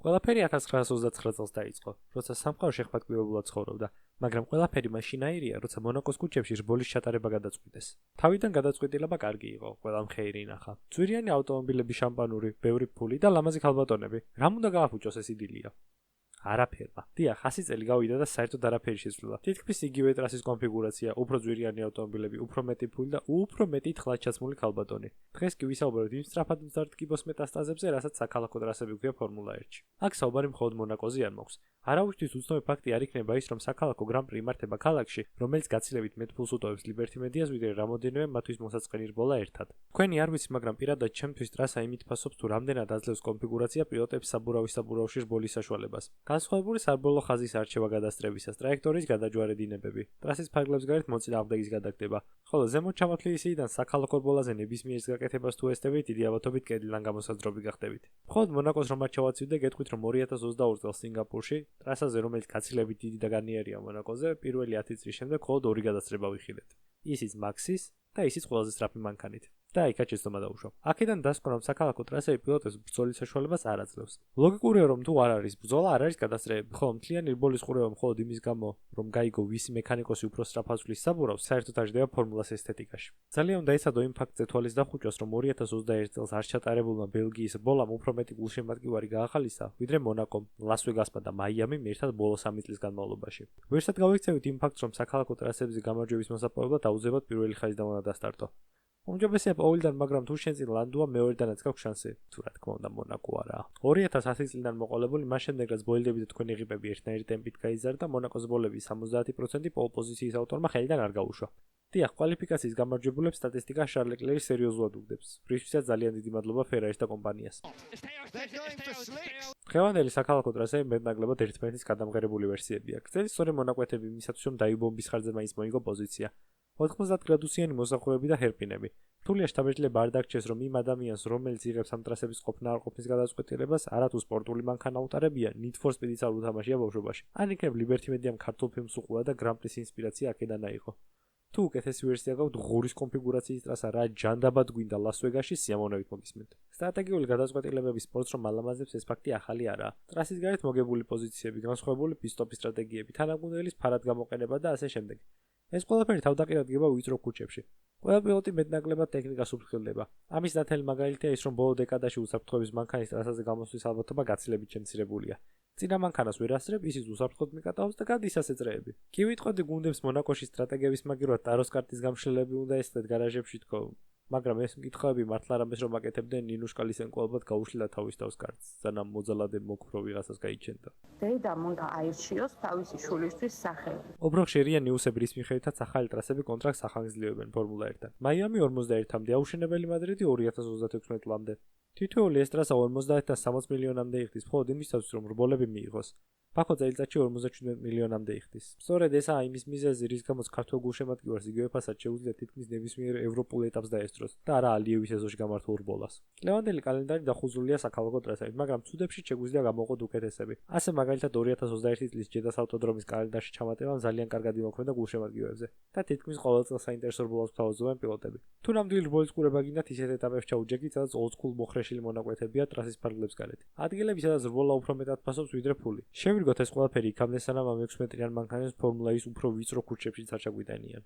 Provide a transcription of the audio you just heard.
ყველაფერი 1929 წელს დაიწყო, როცა სამყაროში ეხმატკივებულად ცხოვრობდა, მაგრამ ყველაფერი მაშინაირია, როცა მონაკოს ქუჩებში რბოლის ჩატარება გადაწყვიტეს. თავიდან გადაწყვეტილება კარგი იყო, ყველამ ხეირი ნახა. ძვირიანი ავტომობილები, შამპანური, ბევრი ფული და ლამაზი ქალბატონები. რამ უნდა გააფუჭოს ეს იდილია? არაფერმა. დიახ, 100 წელი გავიდა და საერთოდ არაფერი შეცვლილა. თითქმის იგივე ტრასის კონფიგურაცია, უფრო ძვირიანი ავტომობილები, უფრო მეტი ფული და უფრო მეტი თხლაჩაცმული ქალბატონი. დღეს კი ვისაუბრებთ იმ სწრაფად მზარდ მეტასტაზებზე, რასაც საქალაქო ტრასები ქვია ფორმულა 1-ში. აქ საუბარი მხოლოდ მონაკოზე არ მოხს. არავისთვის უცნობი ფაქტი არ იქნება ის, რომ საქალაქო გრან-პრი იმართება ქალაქში, რომელიც გაცილებით მეტ ფულს უტოვებს Liberty Media-ს, ვიდრე რამოდენიმე მათთვის მოსაწყენი რბოლა ერთად. თქვენი არ ვიცი, მაგრამ პირადად ჩემთვის ტრასა იმით ფასობს, თუ რამდენად აძლევს კონფიგურაცია პილოტებს საბურავში რბოლის საშუალებას. განსხვავებული საბოლოო ხაზის არჩევა გადასტრებისას, ტრაექტორიის გადაჯვარედინებები, ტრასის ფარგლებს გარეთ მოწინააღმდეგის გადაგდება, ხოლო ზემოთ ჩამოთვლილი სიიდან საქალაქო რბოლაზე ნებისმიერის გაკეთებას თუ ესწრებით, დიდი ალბათობით კედლიდან გამოსაძრობი გახდებით. მხოლოდ მონაკოს რომ არ ჩავაცივდე, გეტყვით, რომ 2022 წელს სინგაპურში, ტრასაზე, რომელიც გაცილებით დიდი და განიერია მონაკოზე, პირველი 10 წლის შემდეგ მხოლოდ 2 გადასტრება ვიხილეთ. ისიც მაქსის და ისიც ყველაზე სწრაფი მანქანით. და იქაც შეცდომა დაუშვა. აქედან დასკვნა, რომ საქალაქო ტრასები პილოტებს ბრძოლის საშუალებას არ აძლევს. ლოგიკურია, რომ თუ არ არის ბრძოლა, არ არის გადასტრებები, ხოლო მთლიანი რბოლის ყურება მხოლოდ იმის გამო, რომ გაიგო ვისი მექანიკოსი უფრო სწრაფად ცვლის საბურავს, საერთოდ არ ჯდება ფორმულას ესთეტიკაში. ძალიან უნდა ეცადო იმ ფაქტზე თვალის დახუჭოს, რომ 2021 წელს არ ჩატარებულმა ბელგიის ბოლამ უფრო მეტი გულშემატკივარი გაახალისა, ვიდრე მონაკომ, ლას-ვეგასმა და მაიამიმ ერთად ბოლო 3 წლის განმავლობაში. ვერსად გავიქცევით იმ ფაქტს, რომ საქალაქო ტრასებზე გამარჯვების მოსაპოვებლად აუზებად პირველი ხაზიდან უნდა დასტარტო. უმჯობესია პოულიდან, მაგრამ თუ შენ წინ ლანდუა მეორედანაც გაქვს შანსი, თუ რა თქმა უნდა მონაკო არა. 2010 წლიდან მოყოლებული, მას შემდეგ რაც ბოლიდები და თქვენი ღიბები ერთნაირი ტემპით გაიზარდა, მონაკოს ბოლების 70% პოლ პოზიციის ავტორმა ხელიდან არ გაუშვა. დიახ, კვალიფიკაციის გამარჯვებულებს სტატისტიკა შარლ ლეკლერი სერიოზულად უგდებს. რისთვისაც ძალიან დიდი მადლობა ფერარის და კომპანიას. დღევანდელი საქალაქო ტრასები მეტნაკლებად ერთმანეთის გადამღერებული ვერსიებია. გრძელი სწორი მონაკვეთები იმისათვის, რომ დაიბომბის ხარჯზე მაინც მოიგო პოზიცია. 90 გრადუსიანი მოსახლეობები და ჰერპინები. რთულია შთაბეჭდილება არ დაგჭირს, რომ იმ ადამიანს, რომელიც იღებს ამ ტრასების ყოფნა არ ყოფნის გადაწყვეტილებას, არათუ სპორტული მანქანა უტარებია, Need for Speed-იც არ უთამაშია ბავშვობაში. ან იქნებ Liberty Media-მ ქართულ ფილმს უყურა და Grand Prix-ის ინსპირაცია აქედან აიღო. თუ უკეთესი ვერსია გაქვთ ღურის კონფიგურაციის ტრასა, რა ჯანდაბად გვინდა ლას-ვეგასში, სიამოვნებით მოგისმენთ. სტრატეგიული გადაწყვეტილებების სპორტს რომ ალამაზებს, ეს ფაქტი ახალი არაა. ტრასის გარეთ მოგებული პოზიციები, განსხვავებული პისტოპის სტრატეგიები, თანაგუნდელის ფარად გამოყენება და ასე შემდეგ. ეს ყველაფერი თავდაყირად გება ვიწრო ქუჩებში. ყველა პილოტი მეტნაკლებად ტექნიკას უფრთხილდება. ამის ნათელი მაგალითია ის, რომ ბოლო დეკადაში უსაფრთხოების მანქანის ტრასაზე გამოსვლის ალბათობა გაცილებით შემცირებულია. წინა მანქანას ვერ ასწრებ, ისიც უსაფრთხოდ მიკატავს და გადის ასე წრეები. კი ვიტყოდი გუნდებს მონაკოში სტრატეგიების მაგივრად ტაროს კარტის გამშლელები უნდა ესწრეთ გარაჟებში თქო. მაგრამ ეს მკითხავები მართლა რამეს რომ აკეთებდნენ ნინუშკალის ენკოლობად გაუშლიდა თავის თავს კარტს, სანამ მოძალადე მოკფრო ვიღაცას გაიჩენდა. დედამ უნდა აირჩიოს თავისი შვილისთვის სახელი. უფრო ხშირია ნიუსები, რის მიხედვითაც ახალი ტრასები კონტრაქტს ახანგრძლივებენ ფორმულა 1-თან. მაიამი 51-მდე, აუშენებელი მადრიდი 2036 წლამდე. თითოეული ეს ტრასა 50-დან 60 მილიონამდე იხდის, მხოლოდ იმისათვის, რომ რბოლები მიიღოს. ბაქო წელიწადში 57 მილიონამდე იხდის. სწორედ ესაა იმის მიზეზი, რის გამოც ქართულ გულშემატკივარს იგივე ფასად შეუძლია თითქმის ნებისმიერ ევროპულ ეტაპს დაესწროს და არა ალიევის ეზოში გამართულ რბოლას. ლევანდელი კალენდარი დახუზულია საქალაქო ტრასებით, მაგრამ ცუდებში შეგვიძლია გამოვყოთ უკეთესები. ასე მაგალითად 2021 წლის ჯედას ავტოდრომის კალენდარში ჩამატებამ ძალიან კარგად იმოქმედა გულშემატკივარებზე და თითქმის ყოველ წელს საინტერესო რბოლას გვთავაზობენ პილოტები. თუ ნამდვილი რბოლის ყურება გინდათ, ისეთ ეტაპებში ჩაუჯექით, სადაც old-school მოხრეშილი მონაკვეთებია ტრასის ფარგლებს გარეთ. ადგილები, სადაც რბოლა უფრო მეტად ფასობს ვიდრე ფული. შევირგოთ ეს ყველაფერი იქამდე, სანამ ამ 6 მეტრიან მანქანებს ფორმულა-ის უფრო ვიწრო ქუჩებში არ ჩაგვიტანიან.